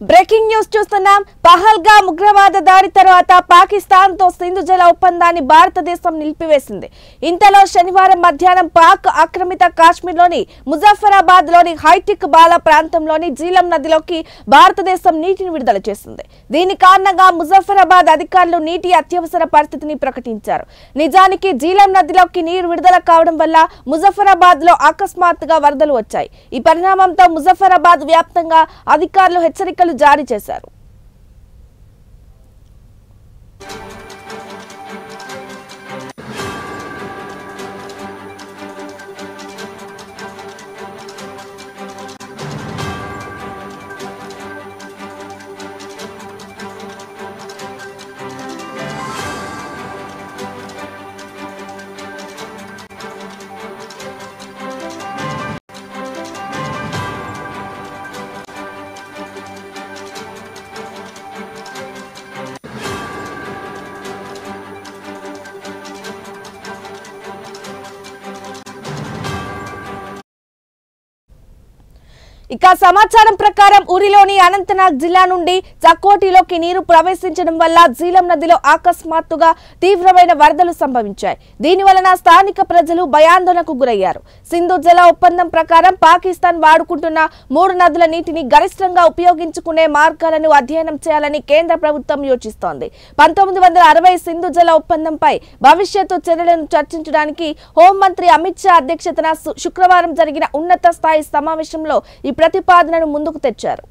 Breaking news చూస్తున్నాం. పహల్గామ్ ఉగ్రవాద దాడి తర్వాత పాకిస్తాన్ తో సింధు జల ఒప్పందాన్ని భారతదేశం నిలిపివేసింది. ఇంతలో శనివారం మధ్యాహ్నం పాక్ ఆక్రమిత కాశ్మీర్లోని ముజఫరాబాద్ లోని హైటెక్ బాలా ప్రాంతంలోని జీలం నదిలోకి భారతదేశం నీటిని విడుదల చేసింది. దీని కారణంగా ముజఫరాబాద్ అధికారులు నీటి అత్యవసర పరిస్థితిని ప్రకటించారు. నిజానికి జీలం నదిలోకి నీరు విడుదల కావడం వల్ల ముజఫరాబాద్ లో అకస్మాత్తుగా వరదలు వచ్చాయి. ఈ పరిణామంతో ముజఫరాబాద్ వ్యాప్తంగా అధికారులు హెచ్చరికలు జారీ చేశారు. ఇక సమాచారం ప్రకారం ఊరిలోని అనంతనాగ్ జిల్లా నుండి చకోటిలోకి నీరు ప్రవేశించడం వల్ల జీలం నదిలో అకస్మాత్తుగా తీవ్రమైన వరదలు సంభవించాయి. దీని వలన స్థానిక ప్రజలు భయాందోళనకు గురయ్యారు. సింధు జల ఒప్పందం ప్రకారం పాకిస్తాన్ వాడుకుంటున్న 3 నదుల నీటిని గరిష్టంగా ఉపయోగించుకునే మార్గాలను అధ్యయనం చేయాలని కేంద్ర ప్రభుత్వం యోచిస్తోంది. 1960 సింధు జల ఒప్పందంపై భవిష్యత్తు చర్యలను చర్చించడానికి హోంమంత్రి అమిత్ షా అధ్యక్షతన శుక్రవారం జరిగిన ఉన్నత స్థాయి సమావేశంలో ఈ ప్రతిపాదనను ముందుకు తెచ్చారు.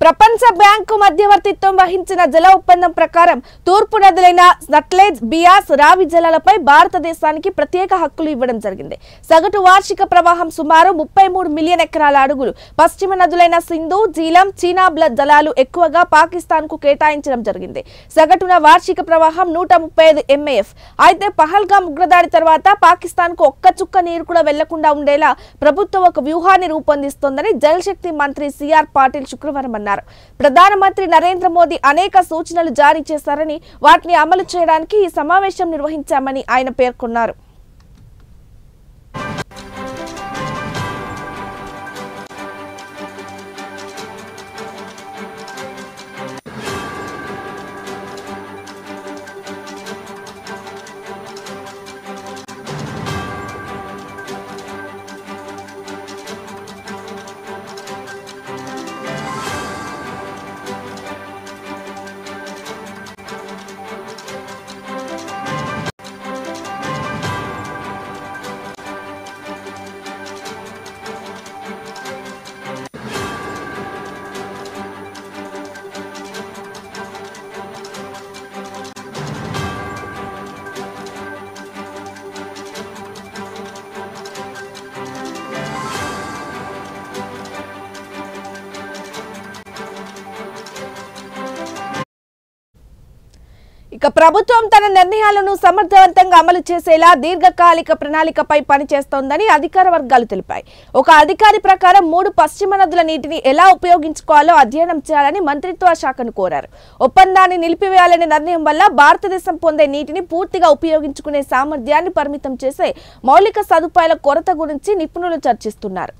ప్రపంచ బ్యాంకు మధ్యవర్తిత్వం వహించిన జల ఒప్పందం ప్రకారం తూర్పు నదులైన సట్లెజ్, బియాస్, రావి జలాలపై భారతదేశానికి ప్రత్యేక హక్కులు ఇవ్వడం జరిగింది. సగటు వార్షిక ప్రవాహం సుమారు 33 మిలియన్ ఎకరాల అడుగులు. పశ్చిమ నదులైన సింధు, జీలం, చీనాబ్ జలాలు ఎక్కువగా పాకిస్తాన్ కు కేటాయించడం జరిగింది. సగటున వార్షిక ప్రవాహం 135 MAF. అయితే పహల్గామ్ ఉగ్రదాడి తర్వాత పాకిస్తాన్ కు ఒక్క చుక్క నీరు కూడా వెళ్లకుండా ఉండేలా ప్రభుత్వం ఒక వ్యూహాన్ని రూపొందిస్తోందని జలశక్తి మంత్రి సిఆర్ పాటిల్ శుక్రవారం అన్నారు. ప్రధానమంత్రి నరేంద్ర మోదీ అనేక సూచనలు జారీ చేశారని, వాటిని అమలు చేయడానికి ఈ సమావేశం నిర్వహించామని ఆయన పేర్కొన్నారు. ఇక ప్రభుత్వం తన నిర్ణయాలను సమర్థవంతంగా అమలు చేసేలా దీర్ఘకాలిక ప్రణాళికపై పనిచేస్తోందని అధికార వర్గాలు తెలిపాయి. ఒక అధికారి ప్రకారం 3 పశ్చిమ నదుల నీటిని ఎలా ఉపయోగించుకోవాలో అధ్యయనం చేయాలని మంత్రిత్వ శాఖను కోరారు. ఒప్పందాన్ని నిలిపివేయాలనే నిర్ణయం వల్ల భారతదేశం పొందే నీటిని పూర్తిగా ఉపయోగించుకునే సామర్థ్యాన్ని పరిమితం చేసే మౌలిక సదుపాయాల కొరత గురించి నిపుణులు చర్చిస్తున్నారు.